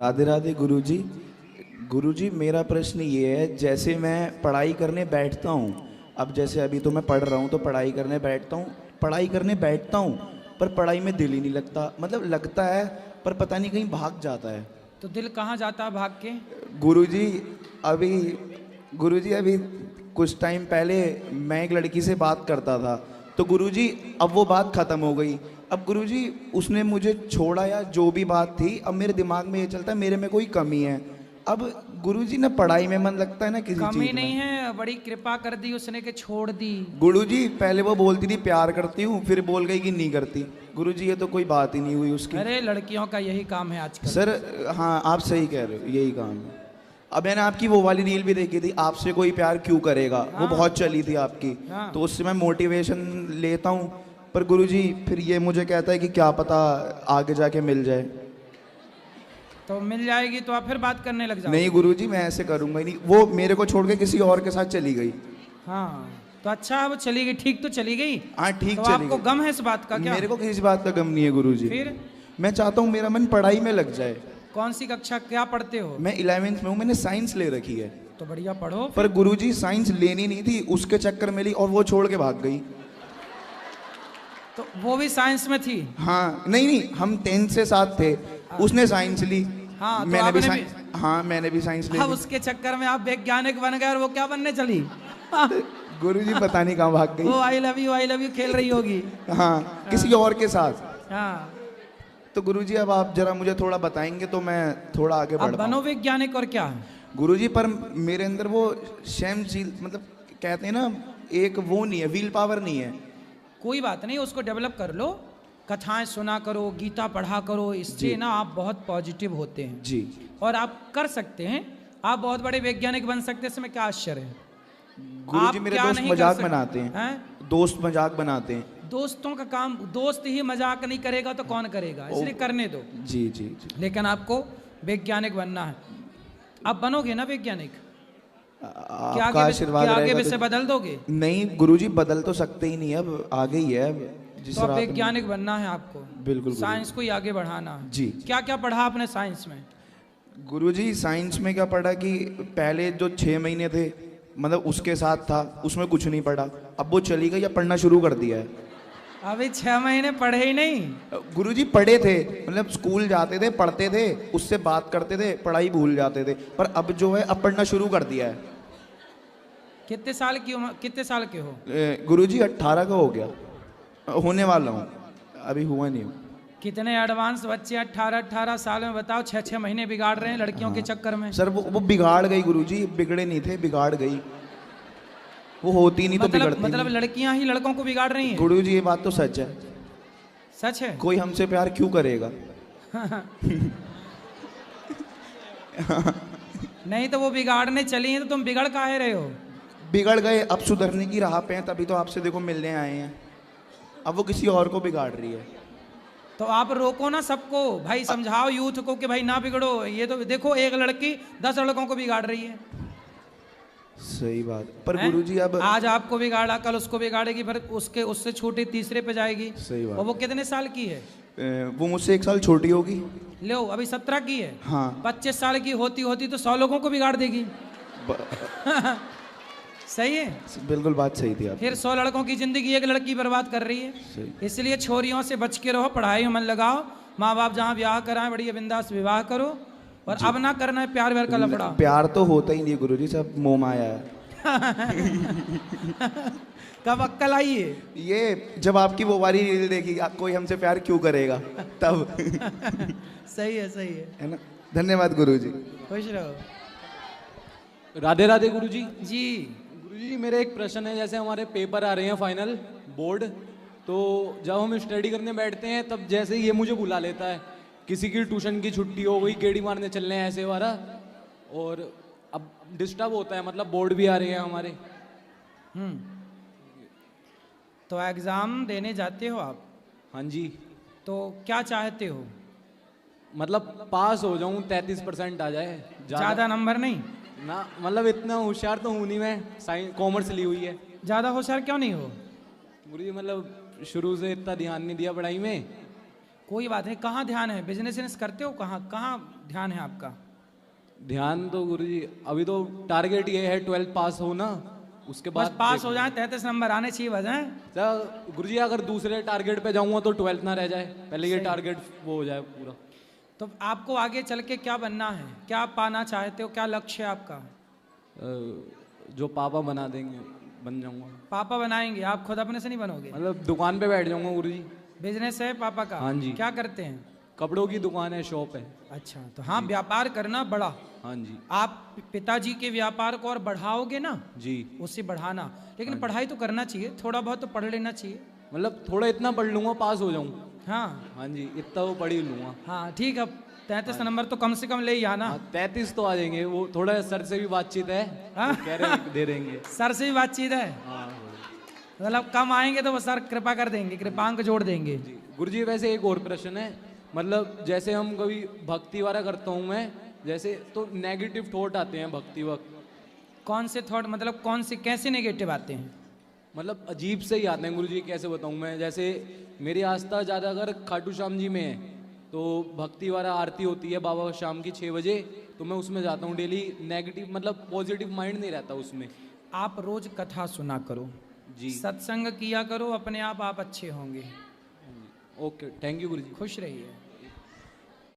राधे राधे गुरुजी। गुरुजी मेरा प्रश्न ये है, जैसे मैं पढ़ाई करने बैठता हूँ, अब जैसे अभी तो मैं पढ़ रहा हूँ तो पढ़ाई करने बैठता हूँ, पर पढ़ाई में दिल ही नहीं लगता, मतलब लगता है पर पता नहीं कहीं भाग जाता है। तो दिल कहाँ जाता है भाग के? गुरुजी अभी गुरुजी अभी कुछ टाइम पहले मैं एक लड़की से बात करता था, तो गुरुजी अब वो बात खत्म हो गई। अब गुरुजी उसने मुझे छोड़ा या जो भी बात थी, अब मेरे दिमाग में ये चलता है मेरे में कोई कमी है। अब गुरुजी ना पढ़ाई में मन लगता है ना किसी कमी चीज नहीं में। है, बड़ी कृपा कर दी उसने के छोड़ दी। गुरुजी पहले वो बोलती थी प्यार करती हूँ, फिर बोल गई कि नहीं करती। गुरुजी ये तो कोई बात ही नहीं हुई उसकी। अरे लड़कियों का यही काम है आजकल। सर हाँ आप सही कह रहे हो, यही काम है। अब मैंने आपकी वो वाली रील भी देखी थी, आपसे कोई प्यार क्यों करेगा, वो हाँ। बहुत चली थी आपकी। हाँ। तो उससे मैं मोटिवेशन लेता हूँ, पर गुरुजी फिर ये मुझे कहता है कि क्या पता आगे जाके मिल जाए। तो मिल जाएगी तो आप फिर बात करने लग जाओ। नहीं गुरुजी मैं ऐसे करूंगा ही नहीं, वो मेरे को छोड़ के किसी और के साथ चली गई। हाँ तो अच्छा है, वो चली गई, ठीक तो चली गई। हाँ ठीक तो चली आपको गई। गम है इस बात का क्या? मेरे को किसी बात का गम नहीं है गुरुजी। फिर मैं चाहता हूँ मेरा मन पढ़ाई में लग जाए। कौन सी कक्षा क्या पढ़ते हो? मैं 11वीं में हूँ, मैंने साइंस ले रखी है। तो बढ़िया पढ़ो। पर गुरुजी साइंस लेनी नहीं थी, उसके चक्कर में ली और वो छोड़ के भाग गई। तो वो भी साइंस में थी? हाँ नहीं नहीं, हम 10th से साथ थे। उसने साइंस ली। हाँ, तो मैंने भी आपने साइंस, हाँ मैंने भी साइंस ली। अब उसके चक्कर में आप वैज्ञानिक बन गए और वो क्या बनने चली? गुरुजी पता नहीं कहाँ भाग वो गई। आई लव यू खेल रही होगी। हाँ किसी और के साथ। हाँ तो गुरुजी अब आप जरा मुझे थोड़ा बताएंगे तो मैं थोड़ा आगे अब बढ़ बनो पाऊँ। वैज्ञानिक और क्या? गुरुजी पर मेरे अंदर वो सहनशील, मतलब कहते हैं ना, एक वो नहीं है, व्हील पावर नहीं है। कोई बात नहीं, उसको डेवलप कर लो। कथाएं सुना करो, गीता पढ़ा करो, इससे जी। ना आप बहुत पॉजिटिव होते हैं जी। और आप कर सकते हैं। आप बहुत बड़े वैज्ञानिक बन सकते हैं, इसमें क्या आश्चर्य है? गुरुजी आप मेरे क्या दोस्त नहीं कर मजाक सकते? बनाते हैं। हैं? दोस्त मजाक बनाते हैं। दोस्तों का काम, दोस्त ही मजाक नहीं करेगा तो कौन करेगा, इसलिए करने दो। जी जी जी। लेकिन आपको वैज्ञानिक बनना है। आप बनोगे ना वैज्ञानिक? क्या आपका आशीर्वाद क्या आगे रहेगा वैसे तो। बदल दोगे? नहीं गुरुजी बदल तो सकते ही नहीं, अब आगे ही है। अब जिस तो आप तरह आपने- वैज्ञानिक बनना है आपको। बिल्कुल साइंस को ही आगे बढ़ाना है। जी। क्या क्या पढ़ा आपने साइंस में? गुरुजी साइंस में क्या पढ़ा कि पहले जो 6 महीने थे, मतलब उसके साथ था, उसमें कुछ नहीं पढ़ा। अब वो चली गई, अब पढ़ना शुरू कर दिया है। अभी 6 महीने पढ़े ही नहीं? गुरुजी पढ़े थे, मतलब स्कूल जाते थे, पढ़ते थे, उससे बात करते थे, पढ़ाई भूल जाते थे, पर अब जो है अब पढ़ना शुरू कर दिया है। कितने साल की उम्र, कितने साल के हो? गुरुजी 18 का हो गया, होने वाला हूँ, अभी हुआ नहीं हूँ। कितने एडवांस बच्चे 18 साल में, बताओ 6 महीने बिगाड़ रहे हैं लड़कियों के चक्कर में। सर वो बिगाड़ गई गुरुजी, बिगड़े नहीं थे, बिगाड़ गई। वो होती नहीं तो बिगड़ती मतलब नहीं। लड़कियां ही लड़कों को बिगाड़ रही हैं? गुरुजी ये बात तो सच है। सच है? कोई हमसे प्यार क्यों करेगा। नहीं तो वो बिगाड़ने चली हैं तो तुम बिगड़ काहे रहे हो? बिगड़ गए, अब सुधरने की राह पे हैं, तभी तो आपसे देखो मिलने आए हैं। अब वो किसी और को बिगाड़ रही है। तो आप रोको ना सबको भाई, समझाओ यूथ को कि भाई ना बिगड़ो। ये तो देखो एक लड़की 10 लड़कों को बिगाड़ रही है। सही बात, पर हैं? गुरुजी अब आज आपको बिगाड़ा, कल उसको बिगाड़ेगी, फिर उसके उससे छोटे तीसरे पे जाएगी। सही बात। और वो कितने साल की है? वो मुझसे 1 साल छोटी होगी। लो अभी 17 की है। हाँ। 25 साल की होती होती तो 100 लोगों को बिगाड़ देगी। सही है? बिल्कुल बात सही थी आप। फिर 100 लड़कों की जिंदगी एक लड़की बर्बाद कर रही है। सही। इसलिए छोरियों से बच के रहो, पढ़ाई में मन लगाओ। माँ बाप जहाँ ब्याह कराएं बढ़िया बिंदास विवाह करो। और अब ना करना है प्यार व्यार का लफड़ा। प्यार तो होता ही नहीं गुरुजी, सब मोह माया है। कब अक्कल आई है? ये जब आपकी वो वाली रील देखी, कोई हमसे प्यार क्यों करेगा, तब। सही है है ना। धन्यवाद गुरुजी। खुश रहो। राधे राधे गुरुजी। जी। गुरुजी मेरे एक प्रश्न है, जैसे हमारे पेपर आ रहे हैं फाइनल बोर्ड, तो जब हम स्टडी करने बैठते हैं तब जैसे ये मुझे बुला लेता है, किसी की ट्यूशन की छुट्टी हो गई, गेड़ी मारने चलने हैं ऐसे वाला, और अब डिस्टर्ब होता है, मतलब बोर्ड भी आ रहे हैं हमारे। तो एग्जाम देने जाते हो आप? हाँ जी। तो क्या चाहते हो? मतलब पास हो जाऊं, 33% आ जाए। ज्यादा नंबर नहीं? ना, मतलब इतना होशियार तो हूँ नहीं मैं, साइंस कॉमर्स ली हुई है। ज्यादा होशियार क्यों नहीं हो? गुरुजी मतलब शुरू से इतना ध्यान नहीं दिया पढ़ाई में, कोई बात नहीं। कहाँ ध्यान है? बिजनेस करते हो? कहाँ कहाँ ध्यान है आपका? ध्यान तो गुरुजी अभी तो टारगेट ये है 12th पास हो ना, उसके बस बाद पास हो जाए, 33 नंबर आने चाहिए बस हैं। गुरुजी अगर दूसरे टारगेट पे जाऊंगा तो 12th ना रह जाए, पहले ये सही। टारगेट वो हो जाए पूरा। तो आपको आगे चल के क्या बनना है? क्या आप पाना चाहते हो? क्या लक्ष्य है आपका? जो पापा बना देंगे बन जाऊंगा, पापा बनाएंगे? आप खुद अपने से नहीं बनोगे? मतलब दुकान पे बैठ जाऊंगा गुरुजी। बिजनेस है पापा का? हाँ जी। क्या करते हैं? कपड़ों की दुकान है, शॉप है। अच्छा, तो हाँ, व्यापार करना बड़ा। हाँ जी। आप पिताजी के व्यापार को और बढ़ाओगे ना, जी उससे बढ़ाना। लेकिन पढ़ाई तो करना चाहिए, थोड़ा बहुत तो पढ़ लेना चाहिए। मतलब थोड़ा इतना पढ़ लूंगा पास हो जाऊं। हाँ हाँ जी, इतना वो पढ़ ही लूंगा। हाँ ठीक है। 33 नंबर तो कम से कम ले ही आना। 33 तो आ जाएंगे, वो थोड़ा सर से भी बातचीत है, हाँ? वो कह रहे हैं दे देंगे। सर से भी बातचीत है? हाँ मतलब कम आएंगे तो वो सर कृपा कर देंगे, कृपांक जोड़ देंगे। जी। गुरुजी वैसे एक और प्रश्न है, मतलब जैसे हम कभी भक्ति वाला करता हूँ मैं, जैसे तो नेगेटिव थॉट आते हैं भक्ति वक्त, कौन से थॉट? मतलब कौन से, कैसे नेगेटिव आते हैं? मतलब अजीब से ही आते हैं गुरुजी, कैसे बताऊँ मैं। जैसे मेरी आस्था ज़्यादा अगर खाटू श्याम जी में है तो भक्ति वाला आरती होती है बाबा शाम की 6 बजे, तो मैं उसमें जाता हूँ डेली। नेगेटिव मतलब पॉजिटिव माइंड नहीं रहता उसमें। आप रोज कथा सुना करो जी सत्संग किया करो, अपने आप अच्छे होंगे। ओके, थैंक यू गुरुजी। खुश रहिए।